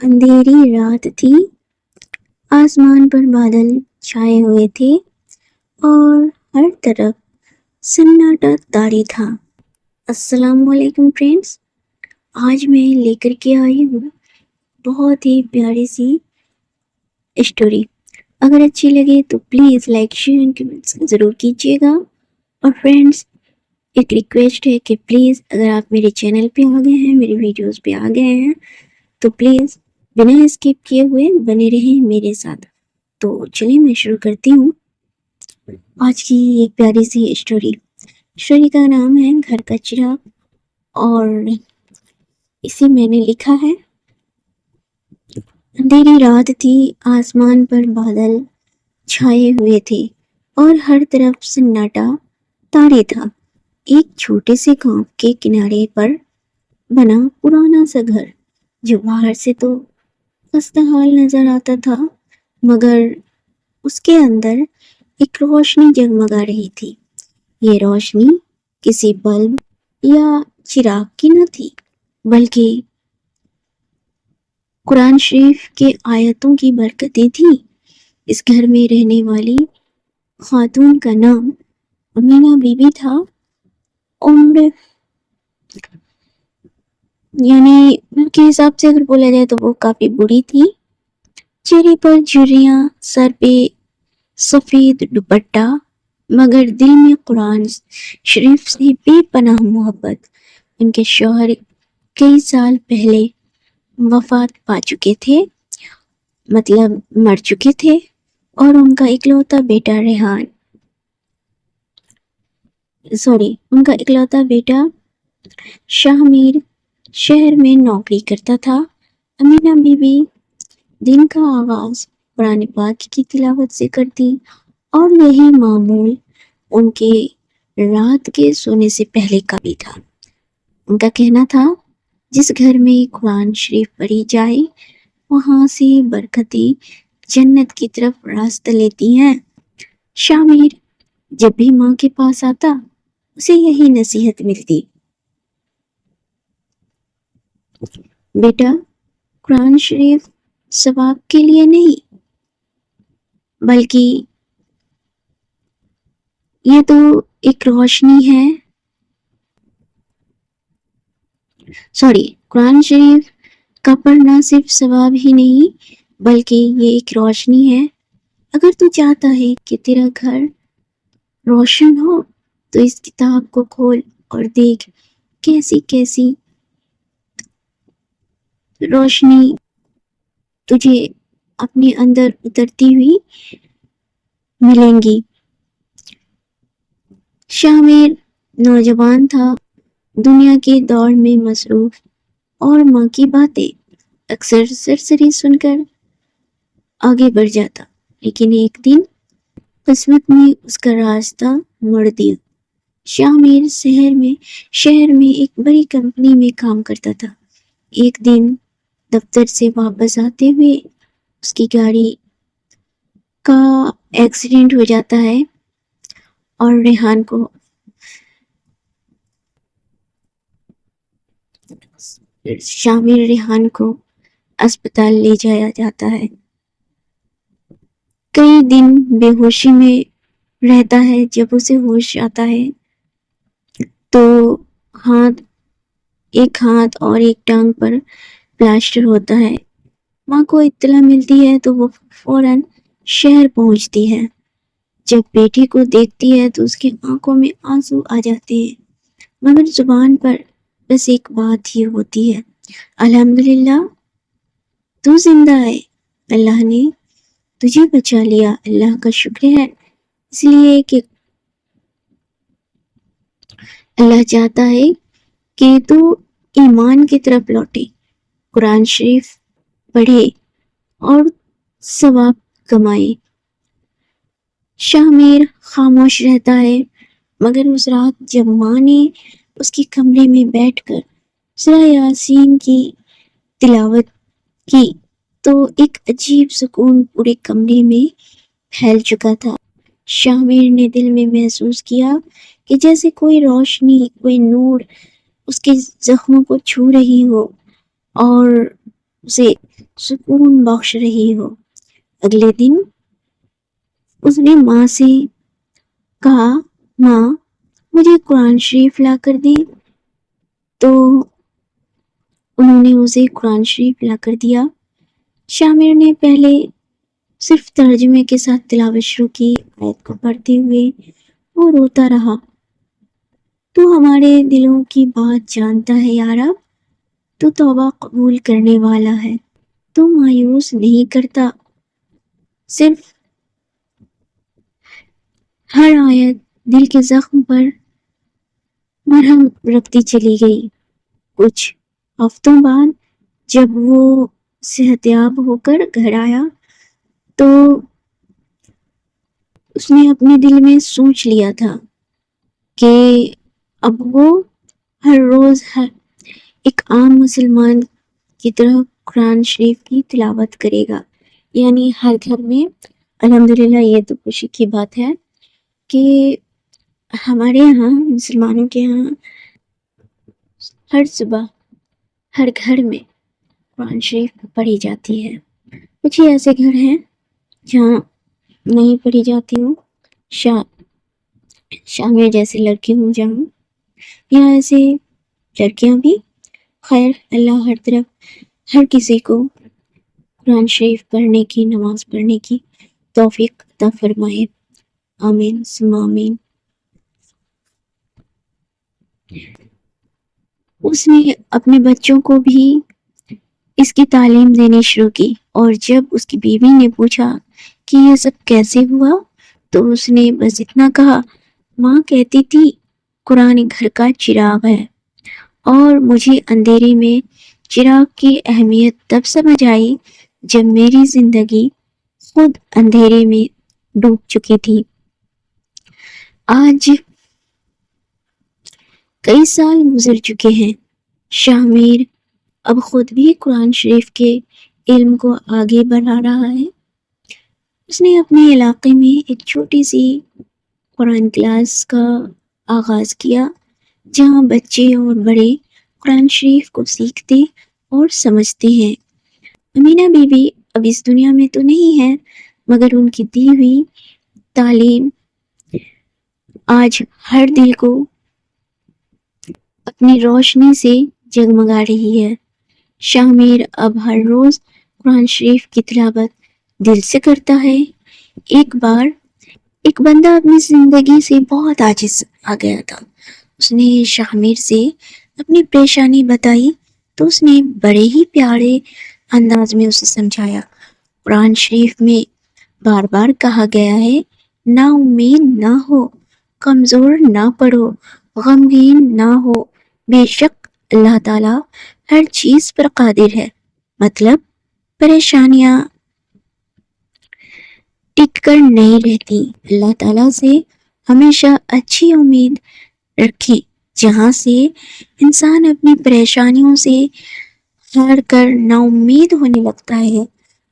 اندھیری رات تھی، آسمان پر بادل چھائے ہوئے تھے اور ہر طرف سناٹا طاری تھا۔ السلام علیکم فرینڈس، آج میں لے کر کے آئی ہوں بہت ہی پیاری سی اسٹوری۔ اگر اچھی لگے تو پلیز لائک شیئر کمنٹس ضرور کیجیے گا، اور فرینڈس ایک ریکویسٹ ہے کہ پلیز اگر آپ میرے چینل پہ آ گئے ہیں، میری ویڈیوز پہ آ گئے ہیں، تو پلیز بنا اسکپ کیے ہوئے بنے رہیں میرے ساتھ۔ تو چلیے میں شروع کرتی ہوں آج کی ایک پیاری سی اسٹوری کا نام ہے گھر کا چراغ، اور اسے میں نے لکھا ہے۔ اندھیری رات تھی، آسمان پر بادل چھائے ہوئے تھے اور ہر طرف سناٹا طاری تھا۔ ایک چھوٹے سے گاؤں کے کنارے پر بنا پرانا سا گھر، جو باہر سے تو خستحال نظر آتا تھا، مگر اس کے اندر ایک روشنی جگمگا رہی تھی۔ یہ روشنی کسی بلب یا چراغ کی نہ تھی، بلکہ قرآن شریف کے آیتوں کی برکتیں تھیں۔ اس گھر میں رہنے والی خاتون کا نام امینہ بی بی تھا۔ عمر کے حساب سے اگر بولا جائے تو وہ کافی بڑی تھی۔ چہرے پر جھریاں، سر پہ سفید دوپٹہ، مگر دل میں قرآن شریف سے بے پناہ محبت۔ ان کے شوہر کئی سال پہلے وفات پا چکے تھے، مطلب مر چکے تھے، اور ان کا اکلوتا بیٹا شاہ میر شہر میں نوکری کرتا تھا۔ امینہ بی بی دن کا آغاز قرآن پاک کی تلاوت سے کرتی، اور یہی معمول ان کے رات کے سونے سے پہلے کا بھی تھا۔ ان کا کہنا تھا، جس گھر میں قرآن شریف پڑھی جائے وہاں سے برکتیں جنت کی طرف راستہ لیتی ہیں۔ شاہ میر جب بھی ماں کے پاس آتا، اسے یہی نصیحت ملتی، بیٹا قرآن شریف ثواب کے لیے نہیں، بلکہ یہ تو ایک روشنی ہے۔ قرآن شریف کا پڑھنا صرف ثواب ہی نہیں، بلکہ یہ ایک روشنی ہے۔ اگر تو چاہتا ہے کہ تیرا گھر روشن ہو تو اس کتاب کو کھول اور دیکھ کیسی کیسی روشنی تجھے اپنے اندر اترتی ہوئی ملیں گی۔ شاہ میر نوجوان تھا، دنیا کی دوڑ میں مصروف، اور ماں کی باتیں اکثر سرسری سن کر آگے بڑھ جاتا۔ لیکن ایک دن قسمت نے اس کا راستہ موڑ دیا۔ شاہ میر شہر میں ایک بڑی کمپنی میں کام کرتا تھا۔ ایک دن دفتر سے واپس آتے ہوئے اس کی گاڑی کا ایکسیڈنٹ ہو جاتا ہے، اور شاہ میر ریحان کو اسپتال لے جایا جاتا ہے۔ کئی دن بے ہوشی میں رہتا ہے۔ جب اسے ہوش آتا ہے تو ایک ہاتھ اور ایک ٹانگ پر پلاسٹر ہوتا ہے۔ ماں کو اطلاع ملتی ہے تو وہ فوراً شہر پہنچتی ہے۔ جب بیٹی کو دیکھتی ہے تو اس کی آنکھوں میں آنسو آ جاتے ہیں، مگر زبان پر بس ایک بات ہی ہوتی ہے، الحمدللہ تو زندہ ہے، اللہ نے تجھے بچا لیا، اللہ کا شکر ہے۔ اس لیے کہ اللہ چاہتا ہے کہ تو ایمان کی طرف لوٹے، قرآن شریف پڑھے اور ثواب کمائے۔ شاہ میر خاموش رہتا ہے، مگر اس رات جب ماں نے اس کے کمرے میں بیٹھ کر سورہ یاسین کی تلاوت کی تو ایک عجیب سکون پورے کمرے میں پھیل چکا تھا۔ شاہ میر نے دل میں محسوس کیا کہ جیسے کوئی روشنی، کوئی نور اس کے زخموں کو چھو رہی ہو اور اسے سکون بخش رہی ہو۔ اگلے دن اس نے ماں سے کہا، ماں مجھے قرآن شریف لا کر دے، تو انہوں نے اسے قرآن شریف لا کر دیا۔ شامر نے پہلے صرف ترجمے کے ساتھ تلاوت شروع کی۔ آیت کو پڑھتے ہوئے وہ روتا رہا۔ تو ہمارے دلوں کی بات جانتا ہے یا رب، تو توبہ قبول کرنے والا ہے، تو مایوس نہیں کرتا۔ صرف ہر آیت دل کے زخم پر مرہم رکھتی چلی گئی۔ کچھ ہفتوں بعد جب وہ صحت یاب ہو کر گھر آیا تو اس نے اپنے دل میں سوچ لیا تھا کہ اب وہ ہر روز ایک عام مسلمان کی طرح قرآن شریف کی تلاوت کرے گا۔ یعنی ہر گھر میں الحمدللہ یہ تو خوشی کی بات ہے کہ ہمارے یہاں مسلمانوں کے یہاں ہر صبح ہر گھر میں قرآن شریف پڑھی جاتی ہے۔ کچھ ہی ایسے گھر ہیں جہاں نہیں پڑھی جاتی ہوں، شامل جیسے لڑکے ہوں جہاں، یا ایسے لڑکیاں بھی۔ خیر، اللہ ہر طرف ہر کسی کو قرآن شریف پڑھنے کی، نماز پڑھنے کی توفیق عطا فرمائے، آمین ثم آمین۔ اس نے اپنے بچوں کو بھی اس کی تعلیم دینی شروع کی، اور جب اس کی بیوی نے پوچھا کہ یہ سب کیسے ہوا تو اس نے بس اتنا کہا، ماں کہتی تھی قرآن گھر کا چراغ ہے، اور مجھے اندھیرے میں چراغ کی اہمیت تب سمجھ آئی جب میری زندگی خود اندھیرے میں ڈوب چکی تھی۔ آج کئی سال گزر چکے ہیں، شامر اب خود بھی قرآن شریف کے علم کو آگے بڑھا رہا ہے۔ اس نے اپنے علاقے میں ایک چھوٹی سی قرآن کلاس کا آغاز کیا، جہاں بچے اور بڑے قرآن شریف کو سیکھتے اور سمجھتے ہیں۔ امینہ بی بی اب اس دنیا میں تو نہیں ہے، مگر ان کی دی ہوئی تعلیم آج ہر دل کو اپنی روشنی سے جگمگا رہی ہے۔ شامر اب ہر روز قرآن شریف کی تلاوت دل سے کرتا ہے۔ ایک بار ایک بندہ اپنی زندگی سے بہت عاجز آ گیا تھا۔ اس نے شامر سے اپنی پریشانی بتائی تو اس نے بڑے ہی پیارے انداز میں اسے سمجھایا۔ قرآن شریف میں بار بار کہا گیا ہے، نا امید نہ ہو، کمزور نہ پڑو، غمگین نہ ہو، بے شک اللہ تعالیٰ ہر چیز پر قادر ہے۔ مطلب پریشانیاں ٹک کر نہیں رہتی۔ اللہ تعالیٰ سے ہمیشہ اچھی امید رکھیں۔ جہاں سے انسان اپنی پریشانیوں سے ہار کر نا امید ہونے لگتا ہے،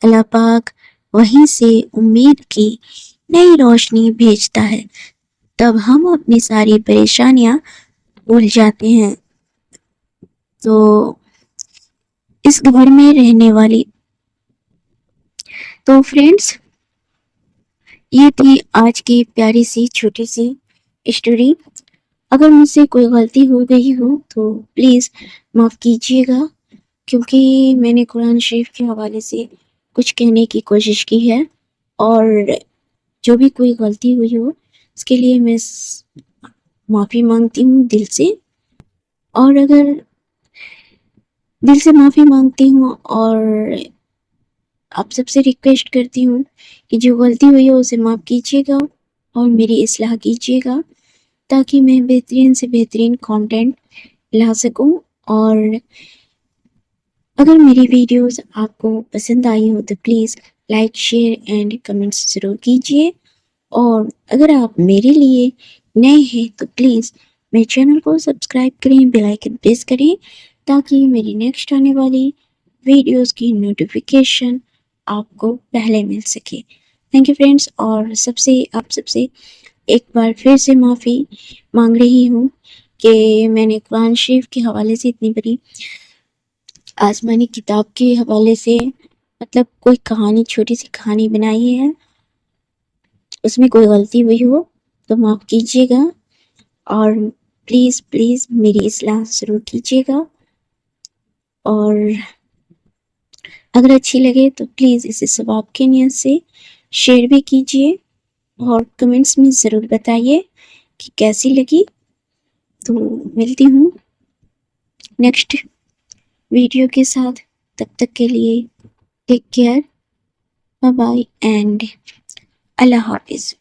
اللہ پاک وہیں سے امید کی نئی روشنی بھیجتا ہے، تب ہم اپنی ساری پریشانیاں بھول جاتے ہیں۔ تو اس گھر میں رہنے والی تو فرینڈس، یہ تھی آج کی پیاری سی چھوٹی سی اسٹوری۔ اگر مجھ سے کوئی غلطی ہو گئی ہو تو پلیز معاف کیجیے گا، کیونکہ میں نے قرآن شریف کے حوالے سے کچھ کہنے کی کوشش کی ہے، اور جو بھی کوئی غلطی ہوئی ہو اس کے لیے میں معافی مانگتی ہوں دل سے۔ اور اگر دل سے معافی مانگتی ہوں، اور آپ سب سے ریکویسٹ کرتی ہوں کہ جو غلطی ہوئی ہو اسے معاف کیجیے گا اور میری اصلاح کیجیے گا، تاکہ میں بہترین سے بہترین کانٹینٹ لا سکوں۔ اور اگر میری ویڈیوز آپ کو پسند آئی ہو تو please like, share and comments ضرور کیجیے۔ اور اگر آپ میرے لیے نئے ہیں تو پلیز میرے چینل کو سبسکرائب کریں، بیل آئیکن پریس کریں، تاکہ میری نیکسٹ آنے والی ویڈیوز کی نوٹیفیکیشن آپ کو پہلے مل سکے۔ تھینک یو فرینڈس، اور آپ سب سے ایک بار پھر سے معافی مانگ رہی ہوں کہ میں نے قرآن شریف کے حوالے سے اتنی بڑی آسمانی کتاب کے حوالے سے مطلب کوئی کہانی، چھوٹی سی کہانی بنائی ہے، اس میں کوئی غلطی ہوئی ہو تو معاف کیجیے گا، اور پلیز پلیز میری اصلاح ضرور کیجیے گا، اور اگر اچھی لگے تو پلیز اسے ثواب کی نیت سے شیئر بھی کیجیے، اور کمنٹس میں ضرور بتائیے کہ کیسی لگی۔ تو ملتی ہوں نیکسٹ ویڈیو کے ساتھ، تب تک کے لیے take care, bye bye and اللہ حافظ۔